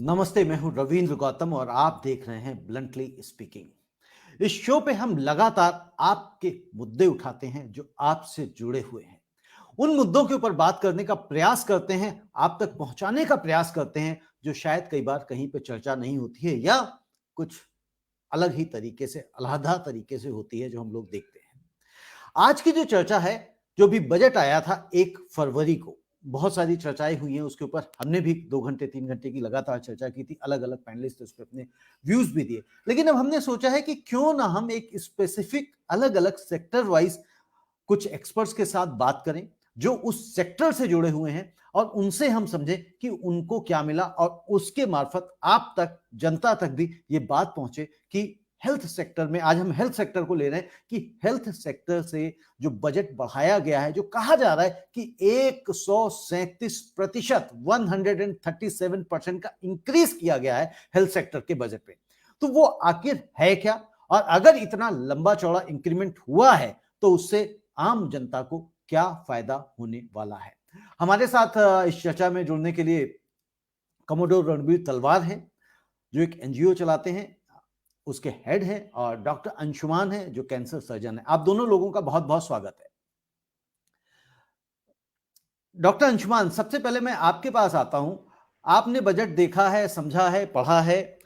नमस्ते, मैं हूं रविंद्र गौतम और आप देख रहे हैं ब्लंटली स्पीकिंग। इस शो पे हम लगातार आपके मुद्दे उठाते हैं जो आपसे जुड़े हुए हैं। उन मुद्दों के ऊपर बात करने का प्रयास करते हैं, आप तक पहुंचाने का प्रयास करते हैं, जो शायद कई बार कहीं पे चर्चा नहीं होती है या कुछ अलग ही तरीके से, अलहदा तरीके से होती है जो हम लोग देखते हैं। आज की जो चर्चा है, जो भी बजट आया था 1 फरवरी को, बहुत सारी चर्चाएं हुई हैं उसके ऊपर। हमने भी 2 घंटे 3 घंटे की लगातार चर्चा की थी, अलग अलग पैनलिस्ट उस पर अपने व्यूज भी दिए। लेकिन अब हमने सोचा है कि क्यों ना हम एक स्पेसिफिक अलग अलग सेक्टर वाइज कुछ एक्सपर्ट्स के साथ बात करें जो उस सेक्टर से जुड़े हुए हैं, और उनसे हम समझें कि उनको क्या मिला, और उसके मार्फत आप तक, जनता तक भी ये बात पहुंचे कि हेल्थ सेक्टर में, आज हम हेल्थ सेक्टर को ले रहे हैं, कि हेल्थ सेक्टर से जो बजट बढ़ाया गया है, जो कहा जा रहा है कि 137%, 137% का इंक्रीज किया गया है हेल्थ सेक्टर के बजट पे, तो वो आखिर है क्या? और अगर इतना लंबा चौड़ा इंक्रीमेंट हुआ है तो उससे आम जनता को क्या फायदा होने वाला है? हमारे साथ इस चर्चा में जुड़ने के लिए कमोडोर रणबीर तलवार हैं, जो एक एनजीओ चलाते हैं, उसके हेड हैं, और डॉक्टर अंशुमान हैं जो कैंसर सर्जन है। आप दोनों लोगों का बहुत बहुत स्वागत है। डॉक्टर अंशुमान, सबसे पहले मैं आपके पास आता हूं। आपने बजट देखा है, समझा है, पढ़ा है।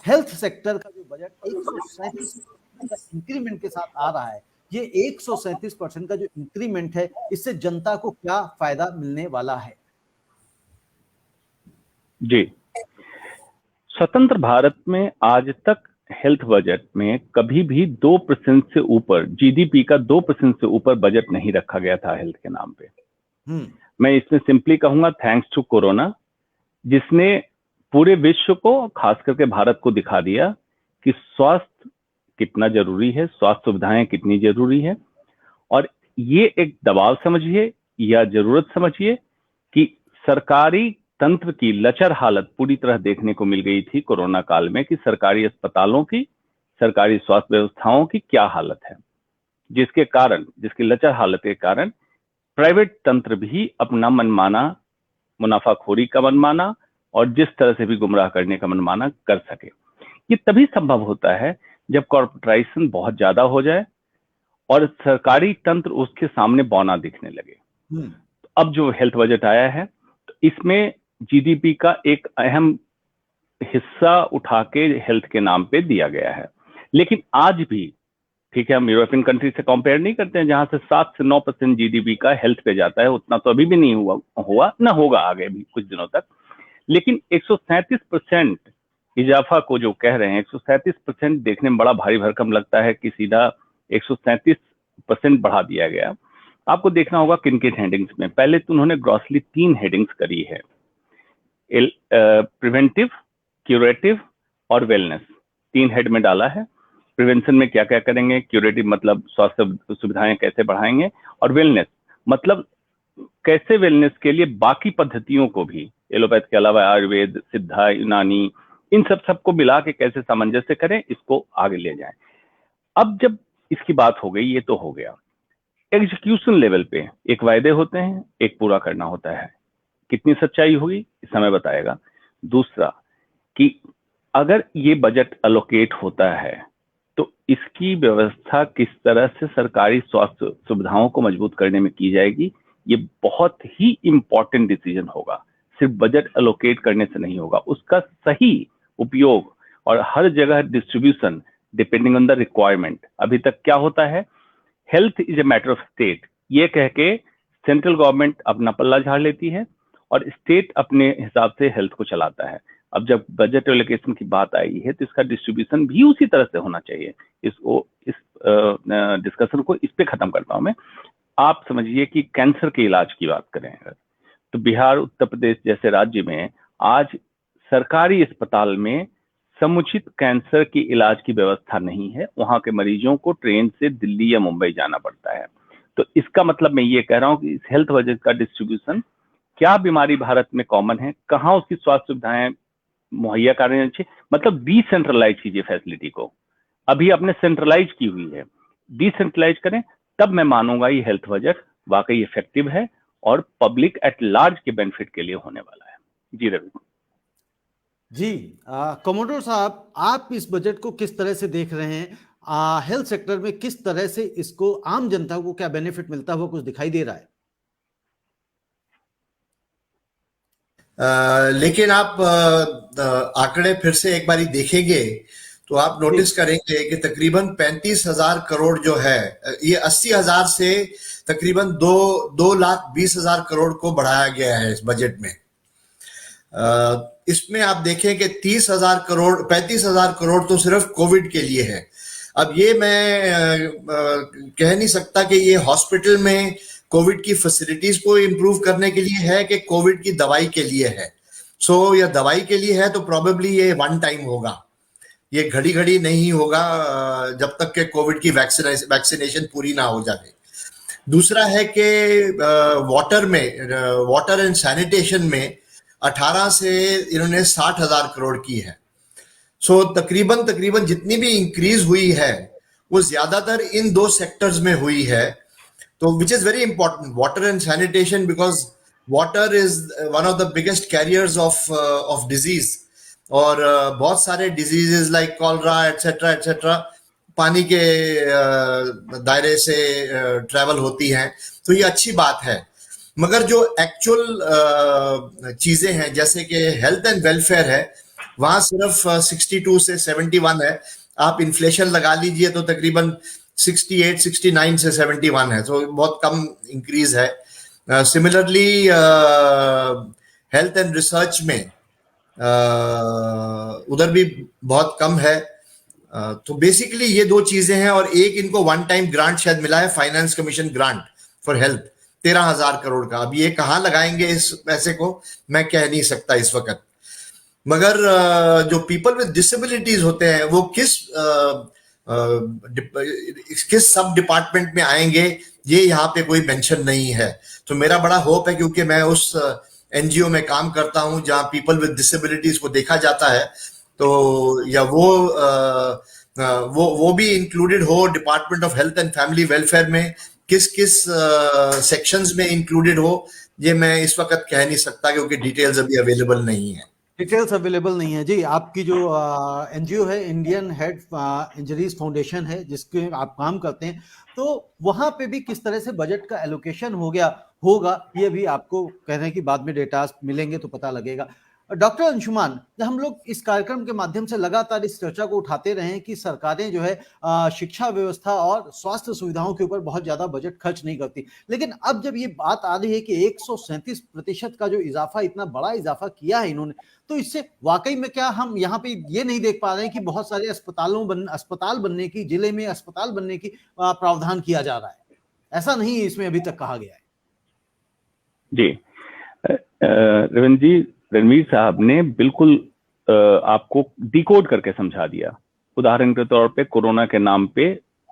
हेल्थ सेक्टर का जो बजट 137 का इंक्रीमेंट के साथ आ रहा है, ये 137% का जो इंक्रीमेंट है, इससे जनता को क्या फायदा मिलने वाला है? जी, स्वतंत्र भारत में आज तक हेल्थ बजट में कभी भी 2% से ऊपर, जीडीपी का 2% से ऊपर बजट नहीं रखा गया था हेल्थ के नाम पे। मैं इसमें सिंपली कहूंगा थैंक्स टू कोरोना, जिसने पूरे विश्व को, खास करके भारत को दिखा दिया कि स्वास्थ्य कितना जरूरी है, स्वास्थ्य सुविधाएं कितनी जरूरी है। और ये एक दबाव समझिए या जरूरत समझिए कि सरकारी तंत्र की लचर हालत पूरी तरह देखने को मिल गई थी कोरोना काल में, कि सरकारी अस्पतालों की, सरकारी स्वास्थ्य व्यवस्थाओं की क्या हालत है, जिसके कारण, जिसकी लचर हालत के कारण प्राइवेट तंत्र भी अपना मनमाना, मुनाफाखोरी का मनमाना और जिस तरह से भी गुमराह करने का मनमाना कर सके। ये तभी संभव होता है जब कॉर्पोरेटाइजेशन बहुत ज्यादा हो जाए और सरकारी तंत्र उसके सामने बौना दिखने लगे। तो अब जो हेल्थ बजट आया है, तो इसमें जीडीपी का एक अहम हिस्सा उठा के हेल्थ के नाम पे दिया गया है। लेकिन आज भी, ठीक है, हम यूरोपियन कंट्री से कंपेयर नहीं करते हैं जहां से 7 से 9% जीडीपी का हेल्थ पे जाता है, उतना तो अभी भी नहीं हुआ ना होगा आगे भी कुछ दिनों तक। लेकिन 137% इजाफा को जो कह रहे हैं, 137% देखने में बड़ा भारी भरकम लगता है कि सीधा 137% बढ़ा दिया गया। आपको देखना होगा किन किन हेडिंग्स में। पहले तो उन्होंने ग्रॉसली 3 हेडिंग्स करी है, प्रिवेंटिव, क्यूरेटिव और वेलनेस। 3 हेड में डाला है। प्रिवेंशन में क्या क्या करेंगे, क्यूरेटिव मतलब स्वास्थ्य सुविधाएं कैसे बढ़ाएंगे, और वेलनेस मतलब कैसे वेलनेस के लिए बाकी पद्धतियों को भी, एलोपैथ के अलावा आयुर्वेद, सिद्धा, यूनानी, इन सबको मिला के कैसे सामंजस्य करें, इसको आगे ले जाएं। अब जब इसकी बात हो गई, ये तो हो गया। एग्जीक्यूशन लेवल पे एक वायदे होते हैं, एक पूरा करना होता है। कितनी सच्चाई होगी समय बताएगा। दूसरा कि अगर ये बजट अलोकेट होता है तो इसकी व्यवस्था किस तरह से सरकारी स्वास्थ्य सुविधाओं को मजबूत करने में की जाएगी, ये बहुत ही इंपॉर्टेंट डिसीजन होगा। सिर्फ बजट अलोकेट करने से नहीं होगा, उसका सही उपयोग और हर जगह distribution depending on the requirement. अभी तक क्या होता है, health is a matter of state, ये कह के सेंट्रल गवर्नमेंट अपना पल्ला झाड़ लेती है और स्टेट अपने हिसाब से हेल्थ को चलाता है। अब जब बजट एलोकेशन की बात आई है तो इसका डिस्ट्रीब्यूशन भी उसी तरह से होना चाहिए। इस डिस्कशन को इस पे खत्म करता हूं मैं। आप समझिए कि कैंसर के इलाज की बात करें अगर, तो बिहार, उत्तर प्रदेश जैसे राज्य में आज सरकारी अस्पताल में समुचित कैंसर की इलाज की व्यवस्था नहीं है। वहां के मरीजों को ट्रेन से दिल्ली या मुंबई जाना पड़ता है। तो इसका मतलब मैं ये कह रहा हूं कि इस हेल्थ बजट का डिस्ट्रीब्यूशन, क्या बीमारी भारत में कॉमन है, कहाँ उसकी स्वास्थ्य सुविधाएं मुहैया करनी चाहिए, मतलब डिसेंट्रलाइज कीजिए फैसिलिटी को। अभी आपने सेंट्रलाइज की हुई है, डिसेंट्रलाइज करें, तब मैं मानूंगा ये हेल्थ बजट वाकई इफेक्टिव है और पब्लिक एट लार्ज के बेनिफिट के लिए होने वाला है। जी रवि। जी, कमोडोर साहब, आप इस बजट को किस तरह से देख रहे हैं? हेल्थ सेक्टर में किस तरह से इसको आम जनता को क्या बेनिफिट मिलता हुआ कुछ दिखाई दे रहा है? लेकिन आप आंकड़े फिर से एक बारी देखेंगे तो आप जी, नोटिस करेंगे कि तकरीबन 35,000 करोड़ जो है, ये 80,000 से तकरीबन 2,20,000 करोड़ को बढ़ाया गया है इस बजट में। इसमें आप देखें कि 30,000 करोड़ 35,000 करोड़ तो सिर्फ कोविड के लिए है। अब ये मैं कह नहीं सकता कि ये हॉस्पिटल में कोविड की फैसिलिटीज को इम्प्रूव करने के लिए है कि कोविड की दवाई के लिए है। सो या दवाई के लिए है तो प्रोबेबली ये वन टाइम होगा, ये घड़ी घड़ी नहीं होगा जब तक के कोविड की वैक्सीनेशन पूरी ना हो जाए। दूसरा है कि वाटर एंड सैनिटेशन में 18 से इन्होंने 60,000 करोड़ की है। सो तकरीबन तकरीबन जितनी भी इंक्रीज हुई है वो ज्यादातर इन दो सेक्टर्स में हुई है। तो which is very important, water and sanitation, because water is one of the biggest carriers of disease. और बहुत सारे diseases like cholera etcetera etcetera पानी के दायरे से ट्रेवल होती हैं। तो ये अच्छी बात है, मगर जो एक्चुअल चीजें हैं जैसे कि हेल्थ एंड वेलफेयर है, वहां सिर्फ 62 से 71 है। आप इन्फ्लेशन लगा लीजिए तो तकरीबन 68 69 से 71 है, तो बहुत कम इंक्रीज है। सिमिलरली हेल्थ एंड रिसर्च में उधर भी बहुत कम है। तो बेसिकली ये दो चीजें हैं, और एक इनको वन टाइम ग्रांट शायद मिला है, finance commission grant for health 13,000 crore का। अब ये कहाँ लगाएंगे इस पैसे को मैं कह नहीं सकता इस वक्त, मगर जो पीपल विद डिसेबिलिटीज होते हैं वो किस सब डिपार्टमेंट में आएंगे ये यहाँ पे कोई मेंशन नहीं है। तो मेरा बड़ा होप है, क्योंकि मैं उस एनजीओ में काम करता हूँ जहाँ पीपल विद डिसेबिलिटीज को देखा जाता है, तो या वो भी इंक्लूडेड हो department of health and family welfare में, किस किस सेक्शंस में इंक्लूडेड हो ये मैं इस वक्त कह नहीं सकता, क्योंकि डिटेल्स अभी अवेलेबल नहीं है। डिटेल्स अवेलेबल नहीं है जी। आपकी जो एनजीओ है, इंडियन हेड इंजरीज फाउंडेशन है, जिसके आप काम करते हैं, तो वहां पे भी किस तरह से बजट का एलोकेशन हो गया होगा ये भी आपको कह रहे हैं कि बाद में डेटा मिलेंगे तो पता लगेगा। डॉक्टर अंशुमान, हम लोग इस कार्यक्रम के माध्यम से लगातार इस चर्चा को उठाते रहे हैं कि सरकारें जो है शिक्षा व्यवस्था और स्वास्थ्य सुविधाओं के ऊपर बहुत ज्यादा बजट खर्च नहीं करती, लेकिन अब जब ये बात आ रही है कि 137% का जो इजाफा, इतना बड़ा इजाफा किया है इन्होंने, तो इससे वाकई में क्या हम यहाँ पे ये नहीं देख पा रहे हैं कि बहुत सारे अस्पताल बनने की, जिले में अस्पताल बनने की प्रावधान किया जा रहा है? ऐसा नहीं है इसमें अभी तक कहा गया है। जी, रविंद्र जी, रणवीर साहब ने बिल्कुल आपको डिकोड करके समझा दिया। उदाहरण के तौर पे कोरोना के नाम पे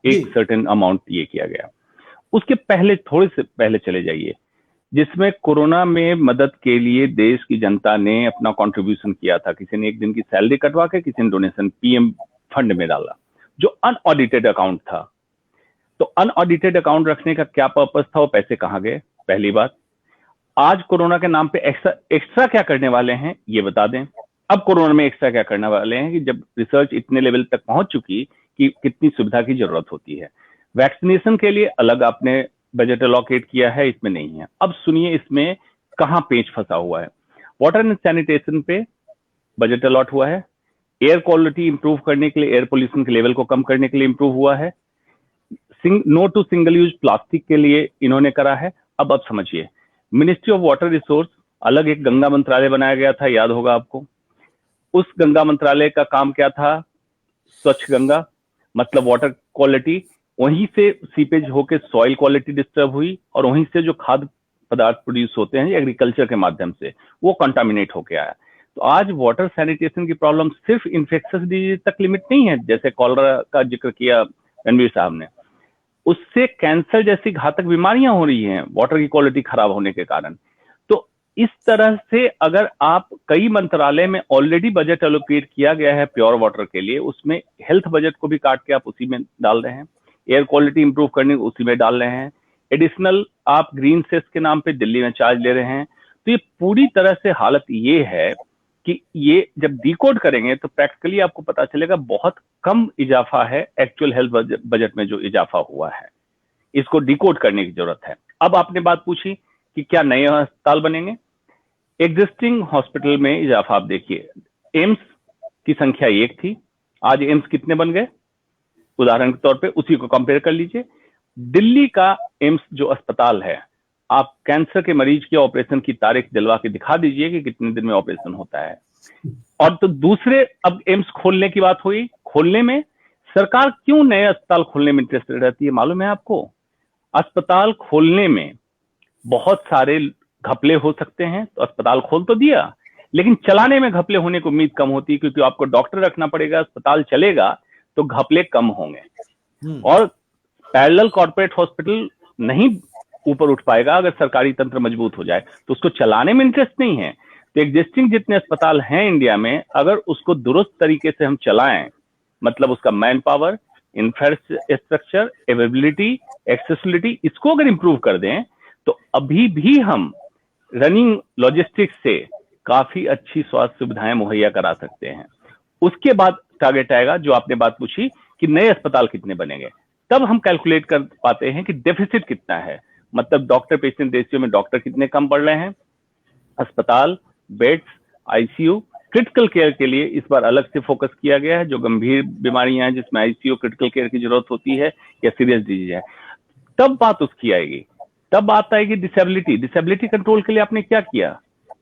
एक सर्टेन अमाउंट ये किया गया। उसके पहले थोड़े से पहले चले जाइए, जिसमें कोरोना में मदद के लिए देश की जनता ने अपना कंट्रीब्यूशन किया था। किसी ने एक दिन की सैलरी कटवा के, किसी ने डोनेशन पीएम फंड में डाला, जो अनऑडिटेड अकाउंट था। तो अनऑडिटेड अकाउंट रखने का क्या पर्पस था, वो पैसे कहाँ गए, पहली बात। आज कोरोना के नाम पे एक्स्ट्रा क्या करने वाले हैं ये बता दें। अब कोरोना में एक्स्ट्रा क्या करने वाले हैं कि जब रिसर्च इतने लेवल तक पहुंच चुकी कि कितनी सुविधा की जरूरत होती है। वैक्सीनेशन के लिए अलग आपने बजट अलॉकेट किया है, इसमें नहीं है। अब सुनिए इसमें कहां पेच फंसा हुआ है। वाटर एंड सैनिटेशन पे बजट अलॉट हुआ है, एयर क्वालिटी इंप्रूव करने के लिए, एयर पोल्यूशन के लेवल को कम करने के लिए इंप्रूव हुआ है, no to single use plastic के लिए इन्होंने करा है। अब समझिए, मिनिस्ट्री ऑफ वाटर रिसोर्स अलग एक गंगा मंत्रालय बनाया गया था, याद होगा आपको। उस गंगा मंत्रालय का काम क्या था, स्वच्छ गंगा, मतलब वाटर क्वालिटी। वहीं से सीपेज होकर सॉइल क्वालिटी डिस्टर्ब हुई, और वहीं से जो खाद्य पदार्थ प्रोड्यूस होते हैं एग्रीकल्चर के माध्यम से, वो कंटामिनेट होके आया। तो आज वाटर सैनिटेशन की प्रॉब्लम सिर्फ इन्फेक्शियस डिजीज तक लिमिट नहीं है, जैसे कॉलरा का जिक्र किया रणवीर साहब ने। उससे कैंसर जैसी घातक बीमारियां हो रही हैं वाटर की क्वालिटी खराब होने के कारण। तो इस तरह से अगर आप, कई मंत्रालय में ऑलरेडी बजट एलोकेट किया गया है प्योर वाटर के लिए, उसमें हेल्थ बजट को भी काट के आप उसी में डाल रहे हैं, एयर क्वालिटी इंप्रूव करने उसी में डाल रहे हैं, एडिशनल आप ग्रीन सेस के नाम पे दिल्ली में चार्ज ले रहे हैं। तो ये पूरी तरह से हालत ये है कि ये जब डिकोड करेंगे तो प्रैक्टिकली आपको पता चलेगा बहुत कम इजाफा है एक्चुअल हेल्थ बजट में जो इजाफा हुआ है। इसको डिकोड करने की जरूरत है। अब आपने बात पूछी कि क्या नए अस्पताल बनेंगे। एग्जिस्टिंग हॉस्पिटल में इजाफा आप देखिए, एम्स की संख्या 1 थी, आज एम्स कितने बन गए, उदाहरण के तौर पे उसी को कंपेयर कर लीजिए। दिल्ली का एम्स जो अस्पताल है, आप कैंसर के मरीज के ऑपरेशन की तारीख दिलवा के दिखा दीजिए कि कितने दिन में ऑपरेशन होता है। और तो दूसरे, अब एम्स खोलने की बात हुई, खोलने में सरकार क्यों नए अस्पताल खोलने में इंटरेस्टेड रहती है मालूम है आपको? अस्पताल खोलने में बहुत सारे घपले हो सकते हैं, तो अस्पताल खोल तो दिया, लेकिन चलाने में घपले होने की उम्मीद कम होती है, क्योंकि आपको डॉक्टर रखना पड़ेगा, अस्पताल चलेगा तो घपले कम होंगे। और पैरेलल कॉर्पोरेट हॉस्पिटल नहीं ऊपर उठ पाएगा अगर सरकारी तंत्र मजबूत हो जाए, तो उसको चलाने में इंटरेस्ट नहीं है। तो एग्जिस्टिंग जितने अस्पताल हैं इंडिया में, अगर उसको दुरुस्त तरीके से हम चलाएं, मतलब उसका man power, infrastructure, availability, accessibility, इसको अगर इंप्रूव कर दें, तो अभी भी हम रनिंग लॉजिस्टिक्स से काफी अच्छी स्वास्थ्य सुविधाएं मुहैया करा सकते हैं। उसके बाद टारगेट आएगा जो आपने बात पूछी कि नए अस्पताल कितने बनेंगे, तब हम कैलकुलेट कर पाते हैं कि डेफिसिट कितना है, मतलब डॉक्टर पेशेंट रेशियो में डॉक्टर कितने कम पड़ रहे हैं, अस्पताल, बेड्स, आईसीयू। क्रिटिकल केयर के लिए इस बार अलग से फोकस किया गया है, जो गंभीर बीमारियां हैं जिसमें आईसीयू क्रिटिकल केयर की जरूरत होती है या सीरियस डिजीज है, तब बात उसकी आएगी। तब बात आएगी डिसेबिलिटी। डिसेबिलिटी कंट्रोल के लिए आपने क्या किया,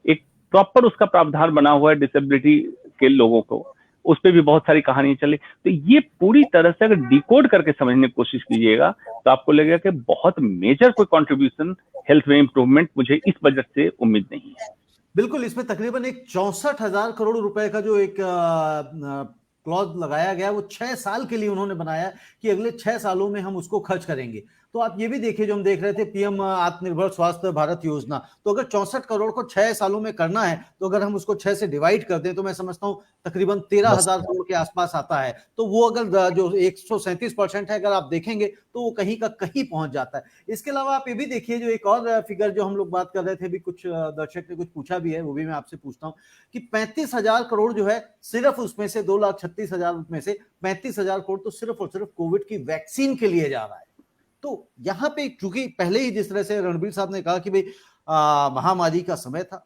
एक प्रॉपर उसका प्रावधान बना हुआ है डिसेबिलिटी के लोगों को, उस पर भी बहुत सारी कहानी चली। तो ये पूरी तरह से अगर डिकोड करके समझने की कोशिश कीजिएगा तो आपको लगेगा कि बहुत मेजर कोई कंट्रीब्यूशन हेल्थ में इंप्रूवमेंट मुझे इस बजट से उम्मीद नहीं है। बिल्कुल, इसमें तकरीबन एक 64,000 करोड़ रुपए का जो एक क्लॉज लगाया गया, वो 6 साल के लिए उन्होंने बनाया कि अगले 6 सालों में हम उसको खर्च करेंगे। तो आप ये भी देखिए, जो हम देख रहे थे पीएम आत्मनिर्भर स्वास्थ्य भारत योजना, तो अगर 64 करोड़ को 6 सालों में करना है, तो अगर हम उसको 6 से डिवाइड कर दें तो मैं समझता हूं तकरीबन 13,000 करोड़ के आसपास आता है। तो वो अगर जो 137% है, अगर आप देखेंगे तो वो कहीं का कहीं पहुंच जाता है। इसके अलावा आप ये भी देखिए, जो एक और फिगर जो हम लोग बात कर रहे थे, भी कुछ दर्शक ने कुछ पूछा भी है, वो भी मैं आपसे पूछता हूँ कि 35,000 करोड़ जो है, सिर्फ उसमें से 2,36,000 में से 35,000 करोड़ तो सिर्फ और सिर्फ कोविड की वैक्सीन के लिए जा रहा है। तो यहां पे चूंकि पहले ही जिस तरह से रणबीर साहब ने कहा कि भाई महामारी का समय था,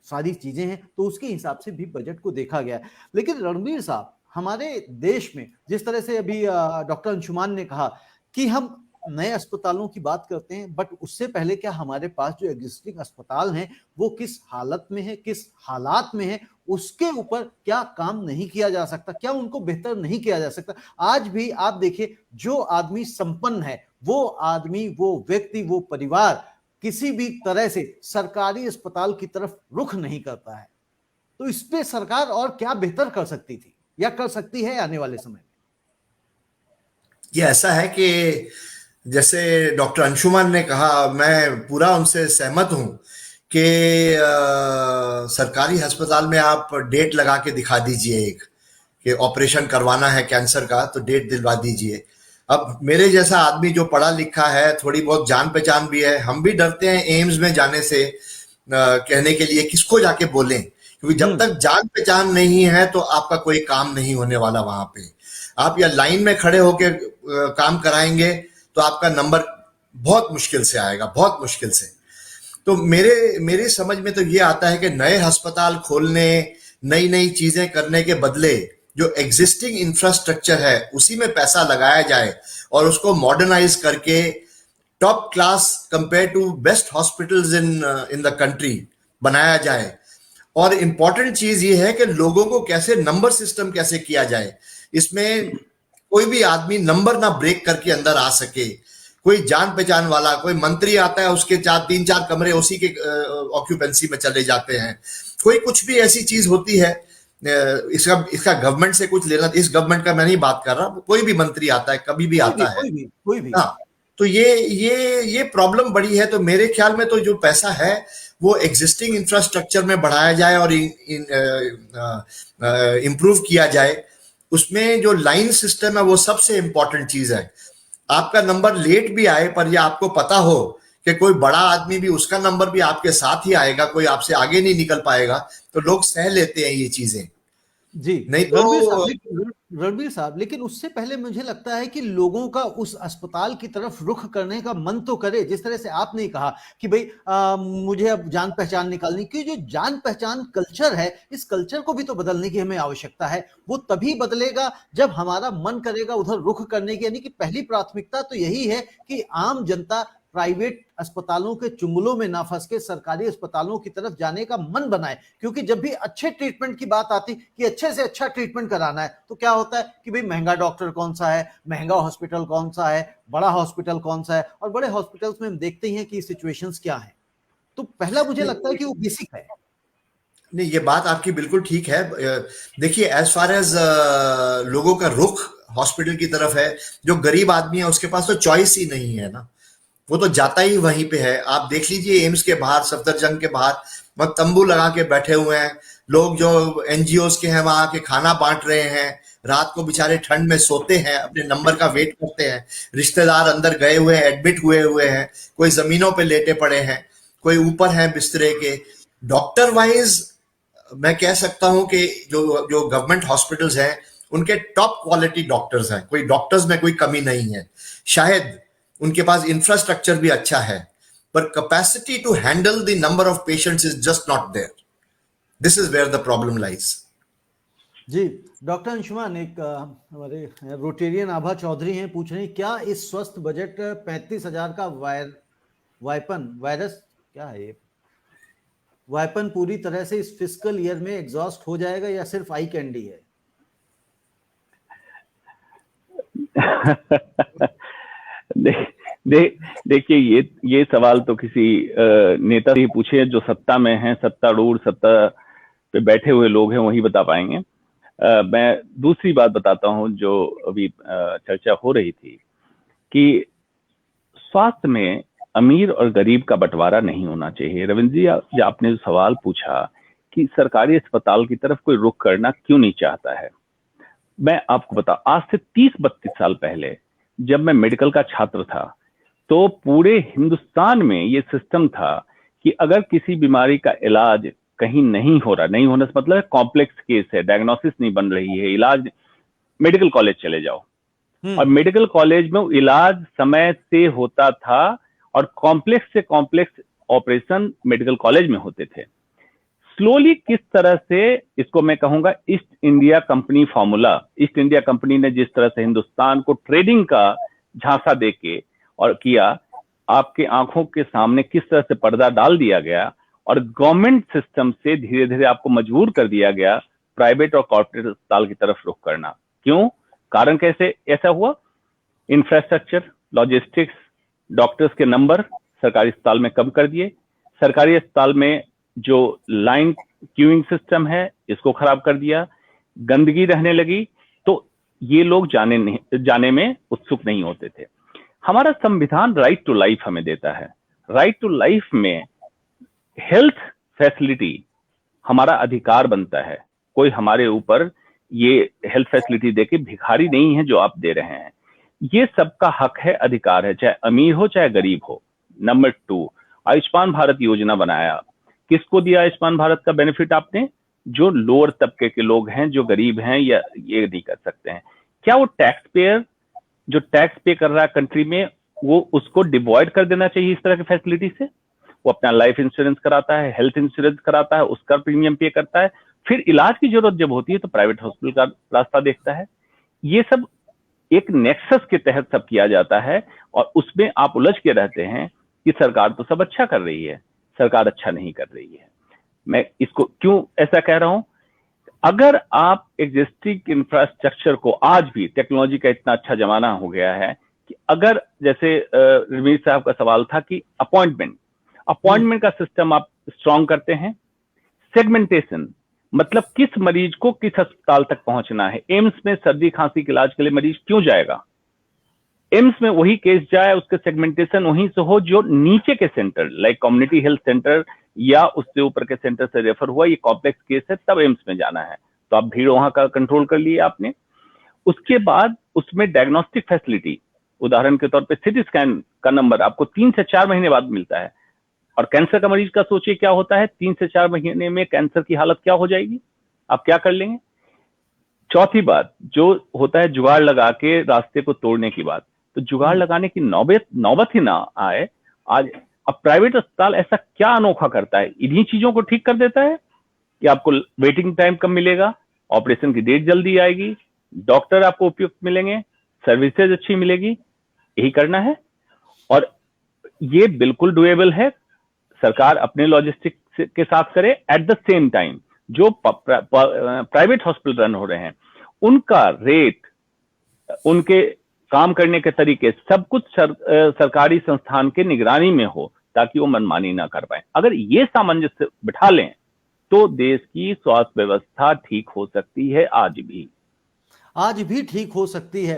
सारी चीजें हैं, तो उसके हिसाब से भी बजट को देखा गया है। लेकिन रणबीर साहब, हमारे देश में जिस तरह से अभी डॉक्टर अंशुमान ने कहा कि हम नए अस्पतालों की बात करते हैं, बट उससे पहले क्या हमारे पास जो एग्जिस्टिंग अस्पताल हैं वो किस हालत में है, किस हालात में है, उसके ऊपर क्या काम नहीं किया जा सकता, क्या उनको बेहतर नहीं किया जा सकता? आज भी आप देखिए, जो आदमी संपन्न है, वो आदमी, वो व्यक्ति, वो परिवार किसी भी तरह से सरकारी अस्पताल की तरफ रुख नहीं करता है। तो इस पे सरकार और क्या बेहतर कर सकती थी या कर सकती है आने वाले समय में? ये ऐसा है कि जैसे डॉक्टर अंशुमान ने कहा, मैं पूरा उनसे सहमत हूं कि सरकारी अस्पताल में आप डेट लगा के दिखा दीजिए, एक कि ऑपरेशन करवाना है कैंसर का तो डेट दिलवा दीजिए। अब मेरे जैसा आदमी जो पढ़ा लिखा है, थोड़ी बहुत जान पहचान भी है, हम भी डरते हैं एम्स में जाने से, कहने के लिए किसको जाके बोलें, क्योंकि जब तक जान पहचान नहीं है तो आपका कोई काम नहीं होने वाला। वहां पे आप या लाइन में खड़े होके काम कराएंगे तो आपका नंबर बहुत मुश्किल से आएगा, बहुत मुश्किल से। तो मेरे समझ में तो ये आता है कि नए अस्पताल खोलने, नई नई चीजें करने के बदले जो एग्जिस्टिंग इंफ्रास्ट्रक्चर है उसी में पैसा लगाया जाए और उसको मॉडर्नाइज करके top class compare to best hospitals in the country बनाया जाए। और इंपॉर्टेंट चीज ये है कि लोगों को कैसे नंबर सिस्टम कैसे किया जाए, इसमें कोई भी आदमी नंबर ना ब्रेक करके अंदर आ सके। कोई जान पहचान वाला, कोई मंत्री आता है, उसके 3-4 कमरे उसी के ऑक्यूपेंसी में चले जाते हैं। कोई कुछ भी ऐसी चीज होती है, इसका गवर्नमेंट से कुछ लेना, इस गवर्नमेंट का मैं नहीं बात कर रहा, कोई भी मंत्री आता है, कभी भी आता है, कोई भी। हाँ, तो ये प्रॉब्लम बड़ी है। तो मेरे ख्याल में तो जो पैसा है वो एग्जिस्टिंग इंफ्रास्ट्रक्चर में बढ़ाया जाए और इम्प्रूव किया जाए। उसमें जो लाइन सिस्टम है वो सबसे इंपॉर्टेंट चीज है। आपका नंबर लेट भी आए पर ये आपको पता हो कि कोई बड़ा आदमी भी, उसका नंबर भी आपके साथ ही आएगा, कोई आपसे आगे नहीं निकल पाएगा, तो लोग सह लेते हैं ये चीजें। जी। नहीं तो रणबीर साहब, लेकिन उससे पहले मुझे लगता है कि लोगों का उस अस्पताल की तरफ रुख करने का मन तो करे, जिस तरह से आपने कहा कि भाई मुझे अब जान पहचान निकालनी, कि जो जान पहचान कल्चर है, इस कल्चर को भी तो बदलने की हमें आवश्यकता है। वो तभी बदलेगा जब हमारा मन करेगा उधर रुख करने की। यानी कि पहली प्राथमिकता तो यही है कि आम जनता प्राइवेट अस्पतालों के चुंगलों में ना फंस के सरकारी अस्पतालों की तरफ जाने का मन बनाए। क्योंकि जब भी अच्छे ट्रीटमेंट की बात आती कि अच्छे से अच्छा ट्रीटमेंट कराना है, तो क्या होता है कि भाई महंगा डॉक्टर कौन सा है, महंगा हॉस्पिटल कौन सा है, बड़ा हॉस्पिटल कौन सा है, और बड़े हॉस्पिटल्स में हम देखते ही हैं कि सिचुएशंस क्या है। तो पहला मुझे लगता है कि वो बेसिक है। नहीं, ये बात आपकी बिल्कुल ठीक है। देखिए, एज फार एज लोगों का रुख हॉस्पिटल की तरफ है, जो गरीब आदमी है उसके पास तो चॉइस ही नहीं है ना, वो तो जाता ही वहीं पे है। आप देख लीजिए एम्स के बाहर, सफदरजंग के बाहर वह तंबू लगा के बैठे हुए हैं लोग, जो एनजीओज के हैं वहां के खाना बांट रहे हैं, रात को बेचारे ठंड में सोते हैं, अपने नंबर का वेट करते हैं। रिश्तेदार अंदर गए हुए हैं, एडमिट हुए हुए हैं, कोई जमीनों पे लेटे पड़े हैं, कोई ऊपर है बिस्तरे के। डॉक्टर वाइज मैं कह सकता हूं कि जो जो गवर्नमेंट हॉस्पिटल्स हैं उनके टॉप क्वालिटी डॉक्टर्स हैं, कोई डॉक्टर्स में कोई कमी नहीं है। शायद उनके पास इंफ्रास्ट्रक्चर भी अच्छा है, पर capacity to handle the number of patients is just not there. This is where the problem lies. जी। डॉक्टर अंशुमान, एक हमारे रोटेरियन आभा चौधरी हैं, पूछ रहे हैं क्या इस स्वस्थ बजट 35,000 का वायरस क्या है ये वाइपन पूरी तरह से इस फिस्कल ईयर में एग्जॉस्ट हो जाएगा या सिर्फ आई कैंडी है? देखिए, ये सवाल तो किसी नेता से ही पूछे जो सत्ता में हैं, सत्तारूढ़, सत्ता पे बैठे हुए लोग हैं, वही बता पाएंगे। मैं दूसरी बात बताता हूं जो अभी चर्चा हो रही थी कि स्वास्थ्य में अमीर और गरीब का बंटवारा नहीं होना चाहिए। रविंद्र जी, आपने जो सवाल पूछा कि सरकारी अस्पताल की तरफ कोई रुख करना क्यों नहीं चाहता है, मैं आपको बता, आज से 30-32 साल पहले जब मैं मेडिकल का छात्र था तो पूरे हिंदुस्तान में ये सिस्टम था कि अगर किसी बीमारी का इलाज कहीं नहीं हो रहा, नहीं होने से मतलब है कॉम्प्लेक्स केस है, डायग्नोसिस नहीं बन रही है, इलाज, मेडिकल कॉलेज चले जाओ। और मेडिकल कॉलेज में इलाज समय से होता था और कॉम्प्लेक्स से कॉम्प्लेक्स ऑपरेशन मेडिकल कॉलेज में होते थे। स्लोली किस तरह से, इसको मैं कहूंगा east India company formula, east India company ने जिस तरह से हिंदुस्तान को ट्रेडिंग का झांसा देके और किया, आपके आंखों के सामने किस तरह से पर्दा डाल दिया गया और गवर्नमेंट सिस्टम से धीरे धीरे आपको मजबूर कर दिया गया प्राइवेट और कॉर्पोरेट अस्पताल की तरफ रुख करना। क्यों? कारण कैसे ऐसा हुआ? इंफ्रास्ट्रक्चर, लॉजिस्टिक्स, डॉक्टर्स के नंबर सरकारी अस्पताल में कम कर दिए, सरकारी अस्पताल में जो लाइन क्यूइंग सिस्टम है इसको खराब कर दिया, गंदगी रहने लगी, तो ये लोग जाने में उत्सुक नहीं होते थे। हमारा संविधान राइट टू लाइफ हमें देता है। राइट टू लाइफ में हेल्थ फैसिलिटी हमारा अधिकार बनता है। कोई हमारे ऊपर ये हेल्थ फैसिलिटी देके भिखारी नहीं है जो आप दे रहे हैं, ये सबका हक है, अधिकार है, चाहे अमीर हो चाहे गरीब हो। नंबर 2, आयुष्मान भारत योजना बनाया, किसको दिया आयुष्मान भारत का बेनिफिट आपने? जो लोअर तबके के लोग हैं, जो गरीब हैं या ये नहीं कर सकते हैं। क्या वो टैक्स पेयर जो टैक्स पे कर रहा है कंट्री में, वो उसको डिवॉइड कर देना चाहिए इस तरह की फैसिलिटी से? वो अपना लाइफ इंश्योरेंस कराता है, हेल्थ इंश्योरेंस कराता है, उसका प्रीमियम पे करता है, फिर इलाज की जरूरत जब होती है तो प्राइवेट हॉस्पिटल का रास्ता देखता है। ये सब एक नेक्सस के तहत सब किया जाता है और उसमें आप उलझ के रहते हैं कि सरकार तो सब अच्छा कर रही है, सरकार अच्छा नहीं कर रही है। मैं इसको क्यों ऐसा कह रहा हूं? अगर आप एग्जिस्टिंग इंफ्रास्ट्रक्चर को, आज भी टेक्नोलॉजी का इतना अच्छा जमाना हो गया है कि अगर जैसे रमीज साहब का सवाल था कि अपॉइंटमेंट का सिस्टम आप स्ट्रॉन्ग करते हैं, सेगमेंटेशन, मतलब किस मरीज को किस अस्पताल तक पहुंचना है। एम्स में सर्दी खांसी के इलाज के लिए मरीज क्यों जाएगा? एम्स में वही केस जाए, उसके सेगमेंटेशन वहीं से हो जो नीचे के centre like community health centre या उससे ऊपर के सेंटर से रेफर हुआ, ये कॉम्प्लेक्स केस है तब एम्स में जाना है, तो आप भीड़ वहां का कंट्रोल कर लिए आपने। उसके बाद उसमें डायग्नोस्टिक फैसिलिटी, उदाहरण के तौर पे सिटी स्कैन का नंबर आपको 3 से 4 महीने बाद मिलता है, और कैंसर का मरीज का सोचिए क्या होता है, 3 से 4 महीने में कैंसर की हालत क्या हो जाएगी, आप क्या कर लेंगे। चौथी बात जो होता है जुगाड़ लगा के रास्ते को तोड़ने की बात, तो जुगाड़ लगाने की नौबत ही ना आए। आज अब प्राइवेट अस्पताल ऐसा क्या अनोखा करता है, इन्हीं चीजों को ठीक कर देता है कि आपको वेटिंग टाइम कम मिलेगा, ऑपरेशन की डेट जल्दी आएगी, डॉक्टर आपको उपयुक्त मिलेंगे, सर्विसेज अच्छी मिलेगी, यही करना है। और ये बिल्कुल डुएबल है, सरकार अपने लॉजिस्टिक के साथ करे। एट द सेम टाइम जो प्राइवेट हॉस्पिटल रन हो रहे हैं उनका रेट, उनके काम करने के तरीके, सब कुछ सरकारी संस्थान के निगरानी में हो, ताकि वो मनमानी ना कर पाए। अगर ये सामंजस्य बिठा लें तो देश की स्वास्थ्य व्यवस्था ठीक हो सकती है, आज भी ठीक हो सकती है।